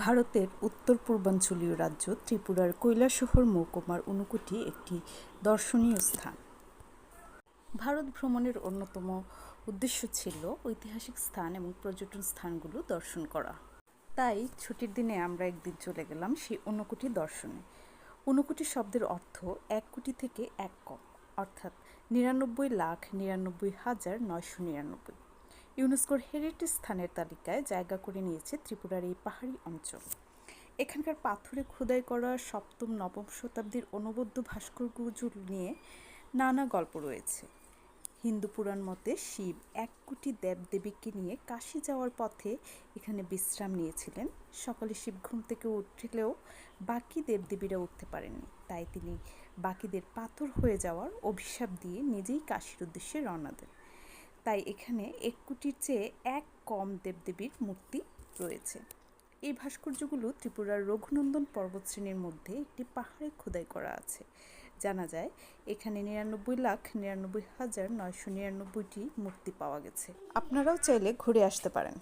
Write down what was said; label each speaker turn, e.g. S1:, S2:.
S1: ভারতের উত্তর পূর্বাঞ্চলীয় রাজ্য ত্রিপুরার কৈলাসহর মহকুমার ঊনকোটি একটি দর্শনীয় স্থান। ভারত ভ্রমণের অন্যতম উদ্দেশ্য ছিল ঐতিহাসিক স্থান এবং পর্যটন স্থানগুলো দর্শন করা। তাই ছুটির দিনে আমরা একদিন চলে গেলাম সেই ঊনকোটি দর্শনে। ঊনকোটি শব্দের অর্থ ১ কোটি থেকে ১ কম, অর্থাৎ ৯৯,৯৯,৯৯৯। ইউনেস্কোর হেরিটেজ স্থানের তালিকায় জায়গা করে নিয়েছে ত্রিপুরার এই পাহাড়ি অঞ্চল। এখানকার পাথরে খোদাই করা সপ্তম নবম শতাব্দীর অনবদ্য ভাস্কর্যগুলো নিয়ে নানা গল্প রয়েছে। হিন্দু পুরাণ মতে শিব ১ কোটি দেবদেবীকে নিয়ে কাশী যাওয়ার পথে এখানে বিশ্রাম নিয়েছিলেন। সকালে শিব ঘুম থেকে উঠলেও বাকি দেবদেবীরা উঠতে পারেননি, তাই তিনি বাকিদের পাথর হয়ে যাওয়ার অভিশাপ দিয়ে নিজেই কাশীর উদ্দেশ্যে রওনা দেন। তাই এখানে ১ কোটির চেয়ে ১ কম দেবদেবীর মূর্তি রয়েছে। এই ভাস্কর্যগুলো ত্রিপুরার রঘুনন্দন পর্বতশ্রেণীর মধ্যে একটি পাহাড়ে খোদাই করা আছে। জানা যায় এখানে ৯৯,৯৯,৯৯৯টি মূর্তি পাওয়া গেছে। আপনারাও চাইলে ঘুরে আসতে পারেন।